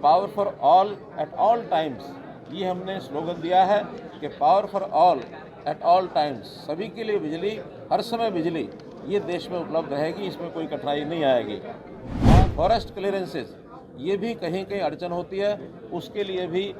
Power for all at all times, ये हमने slogan दिया है कि power for all at all times, सभी के लिए बिजली, हर समय बिजली, ये देश में उपलब्ध रहेगी, इसमें कोई कठिनाई नहीं आएगी। और फॉरेस्ट क्लियरेंसेस, ये भी कहीं कहीं अड़चन होती है, उसके लिए भी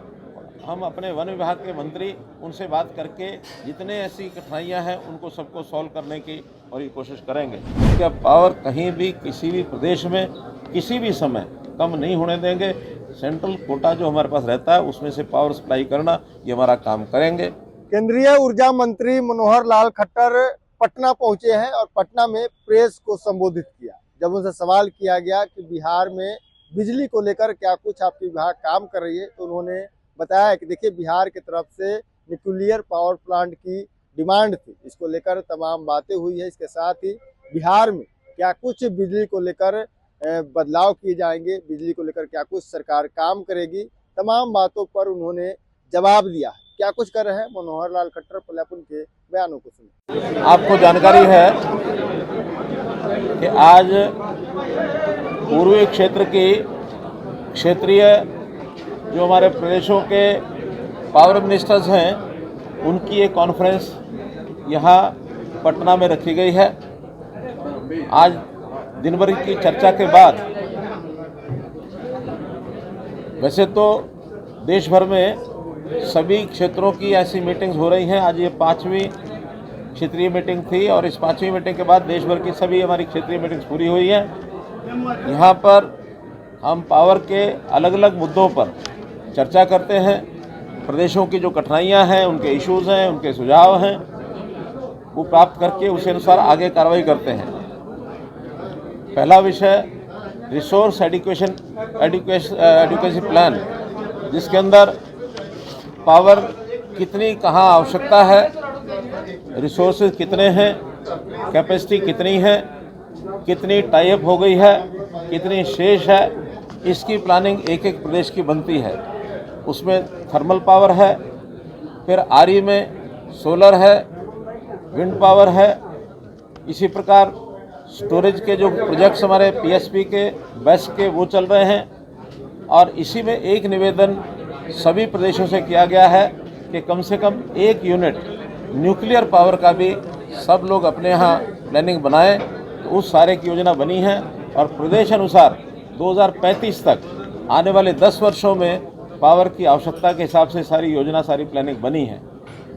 हम अपने वन विभाग के मंत्री उनसे बात करके जितने ऐसी कठिनाइयां हैं उनको सबको सॉल्व करने की और ये कोशिश करेंगे। क्या पावर कहीं भी किसी भी प्रदेश में किसी भी समय कम नहीं होने देंगे। सेंट्रल कोटा जो हमारे पास रहता है उसमें से पावर सप्लाई करना, ये हमारा काम करेंगे। केंद्रीय ऊर्जा मंत्री मनोहर लाल खट्टर पटना पहुंचे हैं और पटना में प्रेस को संबोधित किया। जब उनसे सवाल किया गया कि बिहार में बिजली को लेकर क्या कुछ आपकी विभाग काम कर रही है, तो उन्होंने बताया कि देखिए, बिहार की तरफ से न्यूक्लियर पावर प्लांट की डिमांड थी, इसको लेकर तमाम बातें हुई है। इसके साथ ही बिहार में क्या कुछ बिजली को लेकर बदलाव किए जाएंगे, बिजली को लेकर क्या कुछ सरकार काम करेगी, तमाम बातों पर उन्होंने जवाब दिया है। क्या कुछ कर रहे हैं मनोहर लाल खट्टर, पहले उनके बयानों को सुनिए। आपको जानकारी है कि आज पूर्वी क्षेत्र की क्षेत्रीय जो हमारे प्रदेशों के पावर मिनिस्टर्स हैं, उनकी एक कॉन्फ्रेंस यहाँ पटना में रखी गई है। आज दिन भर की चर्चा के बाद वैसे तो देश भर में सभी क्षेत्रों की ऐसी मीटिंग्स हो रही हैं। आज ये 5वीं क्षेत्रीय मीटिंग थी और इस 5वीं मीटिंग के बाद देश भर की सभी हमारी क्षेत्रीय मीटिंग्स पूरी हुई हैं। यहाँ पर हम पावर के अलग अलग मुद्दों पर चर्चा करते हैं, प्रदेशों की जो कठिनाइयाँ हैं, उनके इश्यूज़ हैं, उनके सुझाव हैं, वो प्राप्त करके उसी अनुसार आगे कार्रवाई करते हैं। पहला विषय रिसोर्स एडिक्वेसी प्लान, जिसके अंदर पावर कितनी कहाँ आवश्यकता है, रिसोर्सेज कितने हैं, कैपेसिटी कितनी है, कितनी टाई अप हो गई है, कितनी शेष है, इसकी प्लानिंग एक एक प्रदेश की बनती है। उसमें थर्मल पावर है, फिर आरई में सोलर है, विंड पावर है, इसी प्रकार स्टोरेज के जो प्रोजेक्ट्स हमारे पीएसपी के बेस के वो चल रहे हैं। और इसी में एक निवेदन सभी प्रदेशों से किया गया है कि कम से कम 1 यूनिट न्यूक्लियर पावर का भी सब लोग अपने यहाँ प्लानिंग बनाएं। तो उस सारे की योजना बनी है और प्रदेश अनुसार 2035 तक आने वाले 10 वर्षों में पावर की आवश्यकता के हिसाब से सारी योजना, सारी प्लानिंग बनी है।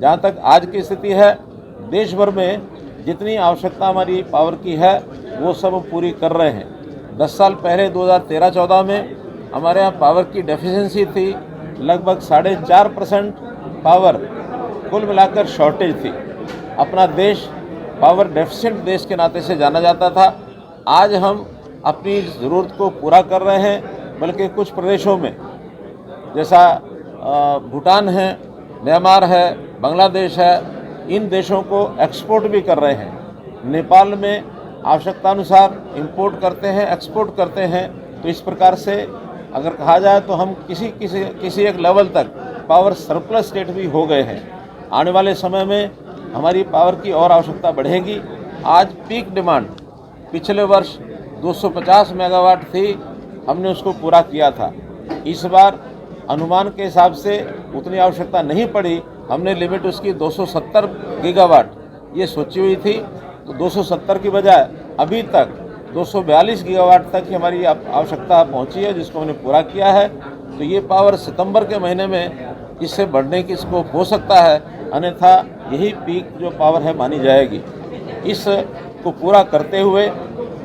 जहाँ तक आज की स्थिति है, देश भर में जितनी आवश्यकता हमारी पावर की है वो सब पूरी कर रहे हैं। 10 साल पहले 2013-14 में हमारे यहाँ पावर की डेफिशिएंसी थी, लगभग 4.5% पावर कुल मिलाकर शॉर्टेज थी। अपना देश पावर डेफिशिएंट देश के नाते से जाना जाता था। आज हम अपनी ज़रूरत को पूरा कर रहे हैं, बल्कि कुछ प्रदेशों में जैसा भूटान है, म्यांमार है, बांग्लादेश है, इन देशों को एक्सपोर्ट भी कर रहे हैं। नेपाल में आवश्यकतानुसार इंपोर्ट करते हैं, एक्सपोर्ट करते हैं। तो इस प्रकार से अगर कहा जाए तो हम किसी एक लेवल तक पावर सरप्लस स्टेट भी हो गए हैं। आने वाले समय में हमारी पावर की और आवश्यकता बढ़ेगी। आज पीक डिमांड पिछले वर्ष 250 मेगावाट थी, हमने उसको पूरा किया था। इस बार अनुमान के हिसाब से उतनी आवश्यकता नहीं पड़ी, हमने लिमिट उसकी 270 गीगावाट ये सोची हुई थी। तो 270 की बजाय अभी तक 242 गीगावाट तक की हमारी आवश्यकता पहुंची है, जिसको हमने पूरा किया है। तो ये पावर सितंबर के महीने में इससे बढ़ने की स्कोप हो सकता है, अन्यथा यही पीक जो पावर है मानी जाएगी। इसको पूरा करते हुए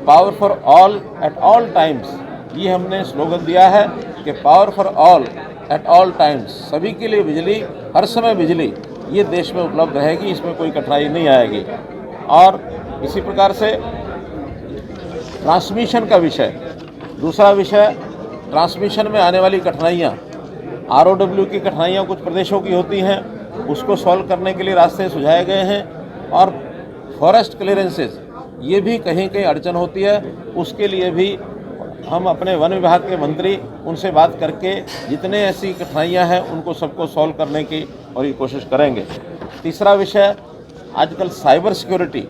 power for all at all times, ये हमने स्लोगन दिया है कि power for all at all times, सभी के लिए बिजली, हर समय बिजली, ये देश में उपलब्ध रहेगी, इसमें कोई कठिनाई नहीं आएगी। और इसी प्रकार से ट्रांसमिशन का विषय, दूसरा विषय ट्रांसमिशन में आने वाली कठिनाइयाँ, आरओडब्ल्यू की कठिनाइयाँ कुछ प्रदेशों की होती हैं, उसको सॉल्व करने के लिए रास्ते सुझाए गए हैं। और फॉरेस्ट क्लियरेंसेस, ये भी कहीं कहीं अड़चन होती है, उसके लिए भी हम अपने वन विभाग के मंत्री उनसे बात करके जितने ऐसी कठिनाइयाँ हैं उनको सबको सॉल्व करने की और ये कोशिश करेंगे। तीसरा विषय आजकल साइबर सिक्योरिटी,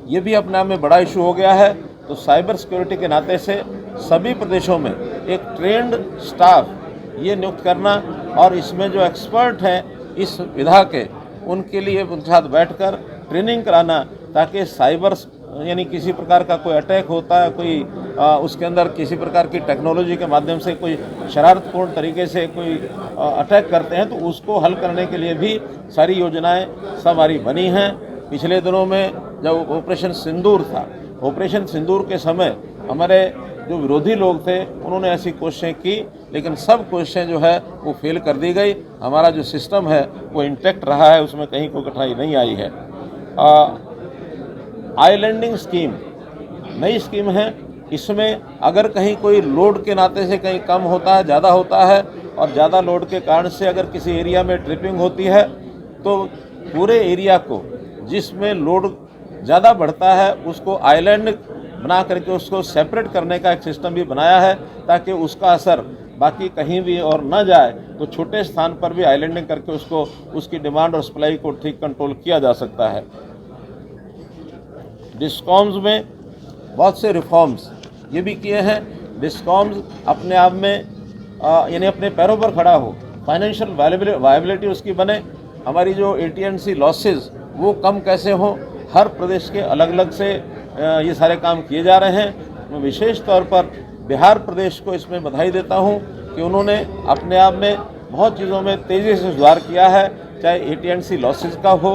ये भी अपने आप में बड़ा इशू हो गया है। तो साइबर सिक्योरिटी के नाते से सभी प्रदेशों में एक ट्रेंड स्टाफ ये नियुक्त करना और इसमें जो एक्सपर्ट हैं इस विधा के, उनके लिए उनके साथ बैठकर ट्रेनिंग कराना, ताकि साइबर यानी किसी प्रकार का कोई अटैक होता है, कोई उसके अंदर किसी प्रकार की टेक्नोलॉजी के माध्यम से कोई शरारतपूर्ण तरीके से कोई अटैक करते हैं, तो उसको हल करने के लिए भी सारी योजनाएं सब हमारी बनी हैं। पिछले दिनों में जब ऑपरेशन सिंदूर था, ऑपरेशन सिंदूर के समय हमारे जो विरोधी लोग थे उन्होंने ऐसी कोशिशें की, लेकिन सब कोशिशें जो है वो फेल कर दी गई। हमारा जो सिस्टम है वो इंटैक्ट रहा है, उसमें कहीं कोई कठिनाई नहीं आई है। आइलैंडिंग स्कीम नई स्कीम है। इसमें अगर कहीं कोई लोड के नाते से कहीं कम होता है, ज़्यादा होता है, और ज़्यादा लोड के कारण से अगर किसी एरिया में ट्रिपिंग होती है, तो पूरे एरिया को जिसमें लोड ज़्यादा बढ़ता है उसको आइलैंड बना करके उसको सेपरेट करने का एक सिस्टम भी बनाया है, ताकि उसका असर बाकी कहीं भी और न जाए, तो छोटे स्थान पर भी आइलैंडिंग करके उसको उसकी डिमांड और सप्लाई को ठीक कंट्रोल किया जा सकता है। डिस्कॉम्स में बहुत से रिफॉर्म्स ये भी किए हैं। डिस्कॉम्स अपने आप में यानी अपने पैरों पर खड़ा हो, फाइनेंशियल वायबिलिटी उसकी बने, हमारी जो AT&C लॉसेस वो कम कैसे हों, हर प्रदेश के अलग अलग से ये सारे काम किए जा रहे हैं। मैं विशेष तौर पर बिहार प्रदेश को इसमें बधाई देता हूं कि उन्होंने अपने आप में बहुत चीज़ों में तेज़ी से सुधार किया है, चाहे AT&C लॉसेस का हो,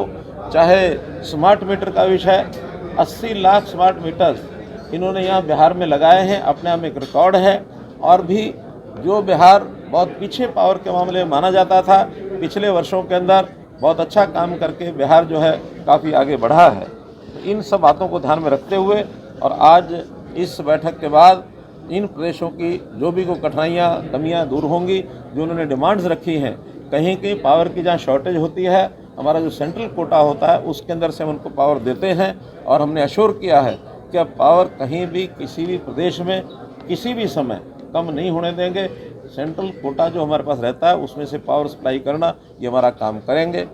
चाहे स्मार्ट मीटर का विषय। 80 लाख स्मार्ट मीटर्स इन्होंने यहाँ बिहार में लगाए हैं, अपने आप में एक रिकॉर्ड है। और भी जो बिहार बहुत पीछे पावर के मामले में माना जाता था, पिछले वर्षों के अंदर बहुत अच्छा काम करके बिहार जो है काफ़ी आगे बढ़ा है। इन सब बातों को ध्यान में रखते हुए और आज इस बैठक के बाद इन प्रदेशों की जो भी कोई कठिनाइयाँ कमियाँ दूर होंगी, जो उन्होंने डिमांड्स रखी हैं, कहीं कहीं पावर की जहाँ शॉर्टेज होती है, हमारा जो सेंट्रल कोटा होता है उसके अंदर से हम उनको पावर देते हैं। और हमने अश्योर किया है कि अब पावर कहीं भी किसी भी प्रदेश में किसी भी समय कम नहीं होने देंगे। सेंट्रल कोटा जो हमारे पास रहता है उसमें से पावर सप्लाई करना, ये हमारा काम करेंगे।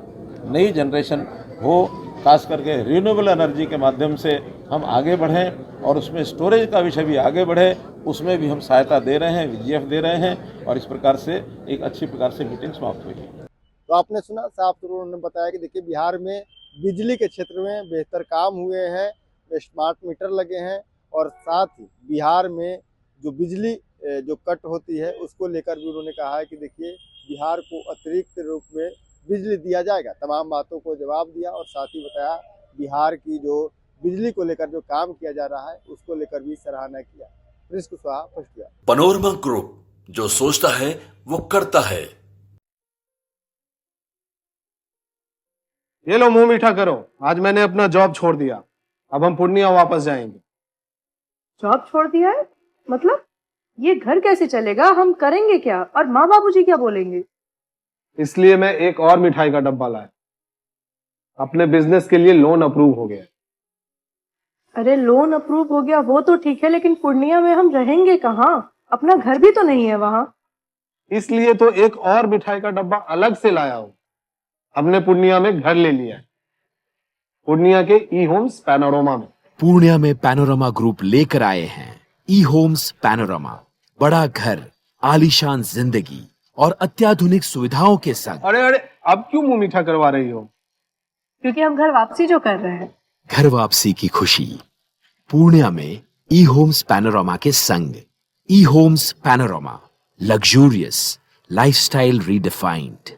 नई जनरेशन हो, खास करके रिन्यूएबल एनर्जी के माध्यम से हम आगे बढ़ें, और उसमें स्टोरेज का विषय भी आगे बढ़े, उसमें भी हम सहायता दे रहे हैं, VGF दे रहे हैं। और इस प्रकार से एक अच्छी प्रकार से मीटिंग समाप्त हुई। तो आपने सुना, साफ तौर पर उन्होंने बताया कि देखिए बिहार में बिजली के क्षेत्र में बेहतर काम हुए हैं, स्मार्ट मीटर लगे हैं, और साथ ही बिहार में जो बिजली जो कट होती है उसको लेकर भी उन्होंने कहा है कि देखिए बिहार को अतिरिक्त रूप में बिजली दिया जाएगा। तमाम बातों को जवाब दिया और साथ ही बताया बिहार की जो बिजली को लेकर जो काम किया जा रहा है उसको लेकर भी सराहना किया। प्रिंस कुशवाहा, फर्स्ट किया। पैनोरमा ग्रुप, जो सोचता है वो करता है। ये लो, मुंह मीठा करो। आज मैंने अपना जॉब छोड़ दिया, अब हम पूर्णिया वापस जाएंगे। जॉब छोड़ दिया है? मतलब ये घर कैसे चलेगा? हम करेंगे क्या? और माँ बाबूजी क्या बोलेंगे? इसलिए मैं एक और मिठाई का डब्बा लाया। अपने बिजनेस के लिए लोन अप्रूव हो गया। अरे लोन अप्रूव हो गया वो तो ठीक है, लेकिन पूर्णिया में हम रहेंगे कहाँ? अपना घर भी तो नहीं है वहाँ। इसलिए तो एक और मिठाई का डब्बा अलग से लाया हूँ। हमने पूर्णिया में घर ले लिया है, पूर्णिया के E-Homes पैनोरमा में। पूर्णिया में पैनोरमा ग्रुप लेकर आए हैं E-Homes पैनोरमा। बड़ा घर, आलीशान जिंदगी और अत्याधुनिक सुविधाओं के संग। अरे अब क्यों मुंह मीठा करवा रही हो? क्योंकि हम घर वापसी जो कर रहे हैं। घर वापसी की खुशी पूर्णिया में E-Homes पैनोरमा के संग। E-Homes panorama, luxurious lifestyle redefined.